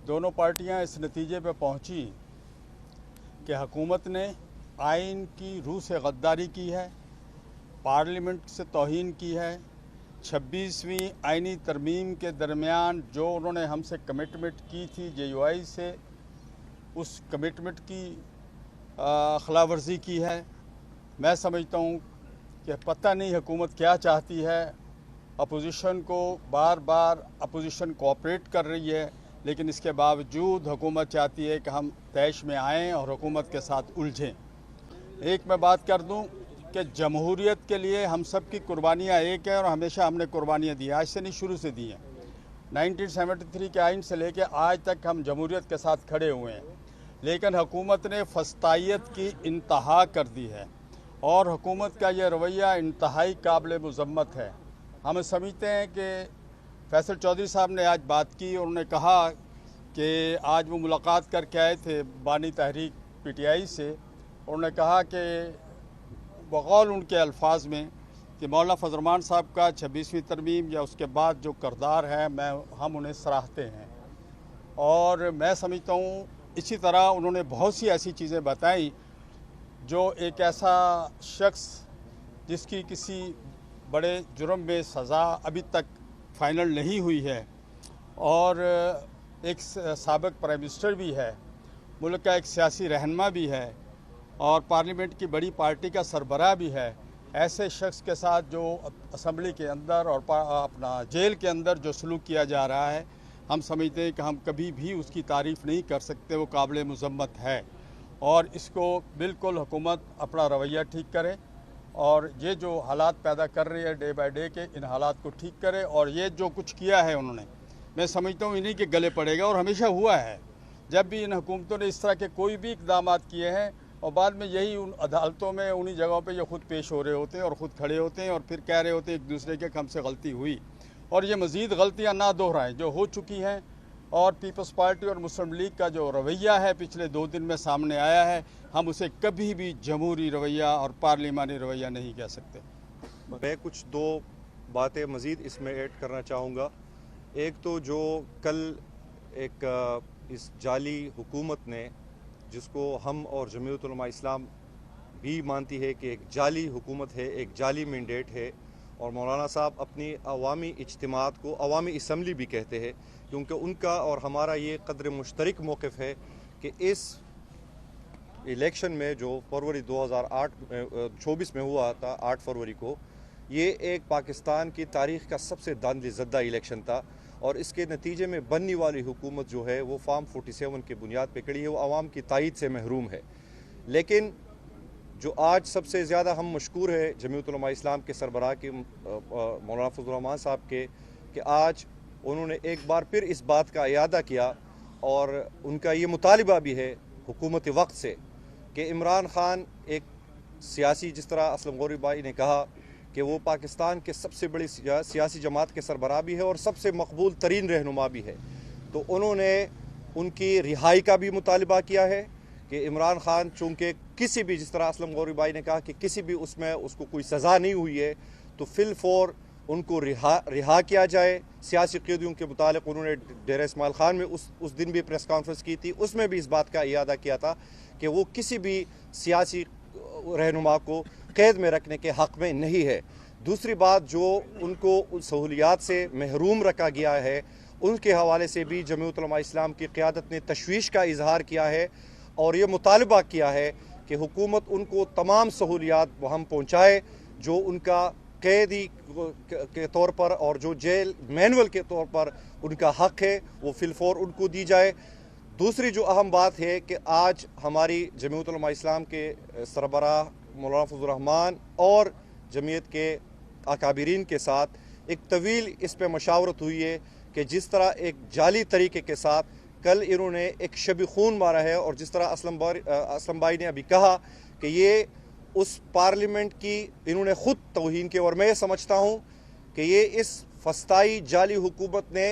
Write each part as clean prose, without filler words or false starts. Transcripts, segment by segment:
दोनों पार्टियां इस नतीजे पर पहुंची कि हुकूमत ने आइन की रूह से गद्दारी की है, पार्लियामेंट से तौहीन की है। 26वीं आइनी तरमीम के दरमियान जो उन्होंने हमसे कमिटमेंट की थी JUI से, उस कमिटमेंट की खिलाफ वर्जी की है। मैं समझता हूँ कि पता नहीं हुकूमत क्या चाहती है। अपोजिशन को बार बार अपोजिशन कोऑपरेट कर रही है, लेकिन इसके बावजूद हुकूमत चाहती है कि हम तैश में आएँ और हुकूमत के साथ उलझें। एक मैं बात कर दूं कि जमहूरियत के लिए हम सब की कुर्बानियाँ एक हैं और हमेशा हमने कुर्बानियाँ दी, आज से नहीं शुरू से दी हैं। 1973 के आइन से लेकर आज तक हम जमहूरियत के साथ खड़े हुए हैं, लेकिन हुकूमत ने फस्तायत की इंतहा कर दी है और हुकूमत का यह रवैया इंतहाई काबिल मज़म्मत है। हम समझते हैं कि फैसल चौधरी साहब ने आज बात की और उन्होंने कहा कि आज वो मुलाकात करके आए थे बानी तहरीक PTI से। उन्होंने कहा कि बकौल उनके अल्फाज में कि मौलाना फजल रहमान साहब का 26वीं तरमीम या उसके बाद जो किरदार है हम उन्हें सराहते हैं। और मैं समझता हूँ इसी तरह उन्होंने बहुत सी ऐसी चीज़ें बताई जो एक ऐसा शख्स जिसकी किसी बड़े जुर्म में सज़ा अभी तक फ़ाइनल नहीं हुई है और एक साबिक़ प्राइम मिनिस्टर भी है, मुल्क का एक सियासी रहनुमा भी है और पार्लियामेंट की बड़ी पार्टी का सरबराह भी है, ऐसे शख्स के साथ जो असम्बली के अंदर और अपना जेल के अंदर जो सलूक किया जा रहा है, हम समझते हैं कि हम कभी भी उसकी तारीफ़ नहीं कर सकते। वो काबिल मज़म्मत है और इसको बिल्कुल हुकूमत अपना रवैया ठीक करे और ये जो हालात पैदा कर रही है डे बाय डे के, इन हालात को ठीक करे। और ये जो कुछ किया है उन्होंने, मैं समझता हूँ इन्हीं के गले पड़ेगा और हमेशा हुआ है। जब भी इन हुकूमतों ने इस तरह के कोई भी इक़दाम किए हैं और बाद में यही उन अदालतों में उन्हीं जगहों पे ये ख़ुद पेश हो रहे होते हैं और ख़ुद खड़े होते हैं और फिर कह रहे होते हैं एक दूसरे के हमसे गलती हुई और ये मज़ीद गलतियाँ ना दोहराएं जो हो चुकी हैं। और पीपल्स पार्टी और मुस्लिम लीग का जो रवैया है पिछले 2 दिन में सामने आया है, हम उसे कभी भी जमहूरी रवैया और पार्लिमानी रवैया नहीं कह सकते। मैं कुछ 2 बातें मज़ीद इसमें ऐड करना चाहूँगा। एक तो जो कल एक इस जाली हुकूमत ने, जिसको हम और जमीयत उलमा इस्लाम भी मानती है कि एक जाली हुकूमत है, एक जाली मैंडेट है, और मौलाना साहब अपनी अवामी इज्तिमात को अवामी असम्बली भी कहते हैं, क्योंकि उनका और हमारा ये कदर मुश्तरक मौक़िफ़ है कि इस इलेक्शन में जो फरवरी 2024 में हुआ था 8 फरवरी को, ये एक पाकिस्तान की तारीख़ का सबसे दानिज़दा इलेक्शन था और इसके नतीजे में बनने वाली हुकूमत जो है वो फॉर्म 47 की बुनियाद पर खड़ी है, वो आवाम की तायद से महरूम है। लेकिन जो आज सबसे ज़्यादा हम मशकूर है जमीयत उलमा इस्लाम के सरबराह के मौलाना फजल रहमान साहब के, कि आज उन्होंने एक बार फिर इस बात का इयादा किया और उनका ये मुतालिबा भी है हुकूमत वक्त से कि इमरान खान एक सियासी, जिस तरह असलम गौरी भाई ने कहा कि वो पाकिस्तान के सबसे बड़ी सियासी जमात के सरबराह भी है और सबसे मकबूल तरीन रहनुमा भी है, तो उन्होंने उनकी रिहाई का भी मुतालिबा किया है कि इमरान खान चूँकि किसी भी, जिस तरह असलम गौरी भाई ने कहा कि किसी भी उसमें उसको कोई सज़ा नहीं हुई है, तो फिलफौर उनको रिहा किया जाए। सियासी क़ैदियों के मुतालिक उन्होंने डेरा इस्माइल खान में उस दिन भी प्रेस कॉन्फ्रेंस की थी, उसमें भी इस बात का इयादा किया था कि वो किसी भी सियासी रहनुमा को कैद में रखने के हक़ में नहीं है। दूसरी बात, जो उनको सहूलियात से महरूम रखा गया है, उनके हवाले से भी जमीयत उलमा इस्लाम की क़यादत ने तशवीश का इजहार किया है और ये मुतालबा किया है कि हुकूमत उनको तमाम सहूलियात वहाँ पहुँचाए जो उनका कैदी के तौर पर और जो जेल मैनुअल के तौर पर उनका हक़ है वो फिलफौर उनको दी जाए। दूसरी जो अहम बात है कि आज हमारी जमीयत उलमा इस्लाम के सरबराह मौलाना फजल रहमान और जमीयत के अकाबिरीन के साथ एक तवील इस पर मशावरत हुई है कि जिस तरह एक जाली तरीके के साथ कल इन्होंने एक शब खून मारा है, और जिस तरह असलम भाई ने अभी कहा कि ये उस पार्लियामेंट की इन्होंने ख़ुद तौहीन की, और मैं समझता हूँ कि ये इस फस्ताई जाली हुकूमत ने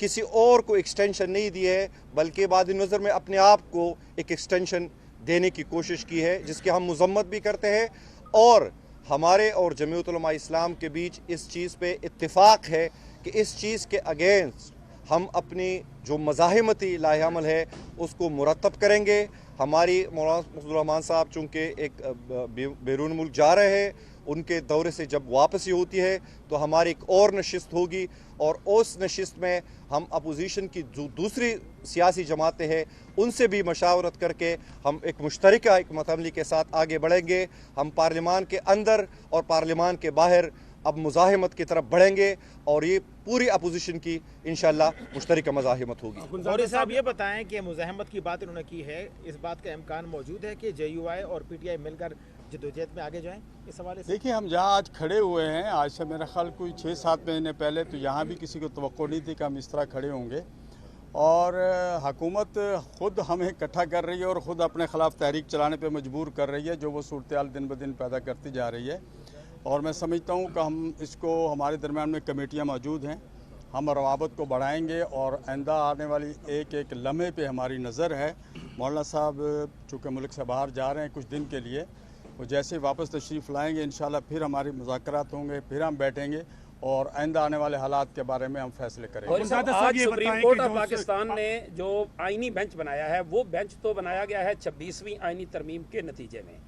किसी और को एक्सटेंशन नहीं दी है, बल्कि बाद नज़र में अपने आप को एक एक्सटेंशन देने की कोशिश की है, जिसकी हम मज़म्मत भी करते हैं। और हमारे और जमीयत उलमा इस्लाम के बीच इस चीज़ पे इत्तिफ़ाक़ है कि इस चीज़ के अगेंस्ट ہم اپنی جو مزاحمتی لائحہ عمل ہے اس کو مرتب کریں گے. ہماری مولانا مفضل الرحمان صاحب چونکہ ایک بیرون ملک جا رہے ہیں, ان کے دورے سے جب واپسی ہوتی ہے تو ہماری ایک اور نشست ہوگی, اور اس نشست میں ہم اپوزیشن کی جو دوسری سیاسی جماعتیں ہیں ان سے بھی مشاورت کر کے ہم ایک مشترکہ حکمت عملی کے ساتھ آگے بڑھیں گے. ہم پارلیمان کے اندر اور پارلیمان کے باہر اب مزاحمت کی طرف بڑھیں گے, اور یہ پوری اپوزیشن کی انشاءاللہ مشترکہ مزاحمت ہوگی. غوری صاحب یہ بتائیں کہ مزاحمت کی بات انہوں نے کی ہے, اس بات کا امکان موجود ہے کہ جے یو آئی اور پی ٹی آئی مل کر جدوجہد میں آگے جائیں اس حوالے سے؟ دیکھیے, ہم جہاں آج کھڑے ہوئے ہیں, آج سے میرا خیال کوئی 6-7 مہینے پہلے تو یہاں بھی کسی کو توقع نہیں تھی کہ ہم اس طرح کھڑے ہوں گے, اور حکومت خود ہمیں اکٹھا کر رہی ہے اور خود اپنے خلاف تحریک چلانے پہ مجبور کر رہی ہے, جو وہ صورتحال دن بدن پیدا کرتی جا رہی ہے. اور میں سمجھتا ہوں کہ ہم اس کو, ہمارے درمیان میں کمیٹیاں موجود ہیں, ہم روابط کو بڑھائیں گے, اور آئندہ آنے والی ایک ایک لمحے پہ ہماری نظر ہے. مولانا صاحب چونکہ ملک سے باہر جا رہے ہیں کچھ دن کے لیے, وہ جیسے واپس تشریف لائیں گے انشاءاللہ پھر ہماری مذاکرات ہوں گے, پھر ہم بیٹھیں گے اور آئندہ آنے والے حالات کے بارے میں ہم فیصلے کریں گے. آج سپریم کورٹ آف پاکستان نے جو آئینی بینچ بنایا ہے, وہ بینچ تو بنایا گیا ہے 26ویں آئینی ترمیم کے نتیجے میں,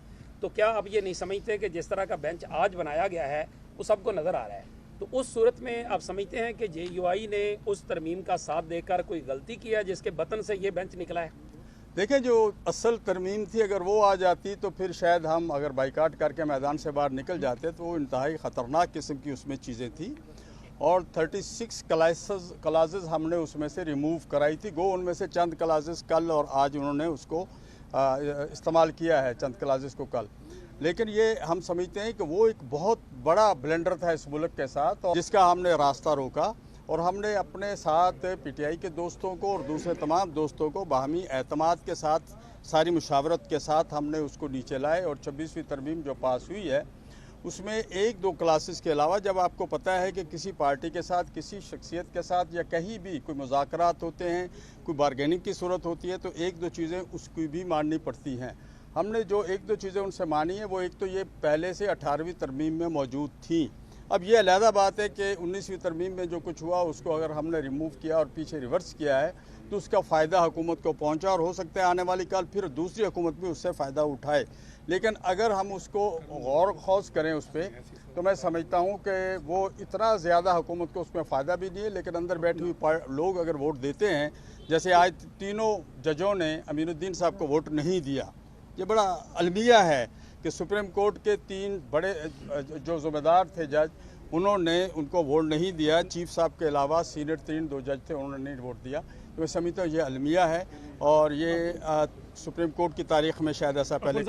تو کیا اب یہ نہیں سمجھتے کہ جس طرح کا بینچ آج بنایا گیا ہے وہ سب کو نظر آ رہا ہے, تو اس صورت میں آپ سمجھتے ہیں کہ جے یو آئی نے اس ترمیم کا ساتھ دے کر کوئی غلطی کیا جس کے بطن سے یہ بینچ نکلا ہے؟ دیکھیں, جو اصل ترمیم تھی اگر وہ آ جاتی تو پھر شاید ہم اگر بائیکاٹ کر کے میدان سے باہر نکل جاتے, تو وہ انتہائی خطرناک قسم کی اس میں چیزیں تھیں, اور 36 کلازز ہم نے اس میں سے ریموو کرائی تھی. گو ان میں سے چند کلازز کل اور آج انہوں نے اس کو استعمال کیا ہے, چند کلازز کو کل, لیکن یہ ہم سمجھتے ہیں کہ وہ ایک بہت بڑا بلنڈر تھا اس ملک کے ساتھ, اور جس کا ہم نے راستہ روکا, اور ہم نے اپنے ساتھ پی ٹی آئی کے دوستوں کو اور دوسرے تمام دوستوں کو باہمی اعتماد کے ساتھ, ساری مشاورت کے ساتھ ہم نے اس کو نیچے لائے, اور 26ویں ترمیم جو پاس ہوئی ہے اس میں 1-2 کلاسز کے علاوہ, جب آپ کو پتہ ہے کہ کسی پارٹی کے ساتھ, کسی شخصیت کے ساتھ یا کہیں بھی کوئی مذاکرات ہوتے ہیں, کوئی بارگیننگ کی صورت ہوتی ہے, تو 1-2 چیزیں اس کی بھی ماننی پڑتی ہیں. ہم نے جو 1-2 چیزیں ان سے مانی ہیں, وہ ایک تو یہ پہلے سے 18ویں ترمیم میں موجود تھیں. اب یہ علیحدہ بات ہے کہ 19ویں ترمیم میں جو کچھ ہوا اس کو اگر ہم نے ریموو کیا اور پیچھے ریورس کیا ہے تو اس کا فائدہ حکومت کو پہنچا, اور ہو سکتا ہے آنے والی کل پھر دوسری حکومت بھی اس سے فائدہ اٹھائے. لیکن اگر ہم اس کو غور و خوض کریں اس پہ, تو میں سمجھتا ہوں کہ وہ اتنا زیادہ حکومت کو اس میں فائدہ بھی نہیں ہے, لیکن اندر بیٹھے ہوئے لوگ اگر ووٹ دیتے ہیں, جیسے آج 3 ججوں نے امین الدین صاحب کو ووٹ نہیں دیا, یہ بڑا المیہ ہے کہ سپریم کورٹ کے 3 بڑے جو ذمہ دار تھے جج, انہوں نے ان کو ووٹ نہیں دیا. چیف صاحب کے علاوہ سینئر 2 جج تھے, انہوں نے نہیں ووٹ دیا. تو میں سمجھتا ہوں یہ المیہ ہے, اور یہ سپریم کورٹ کی تاریخ میں شاید ایسا پہلے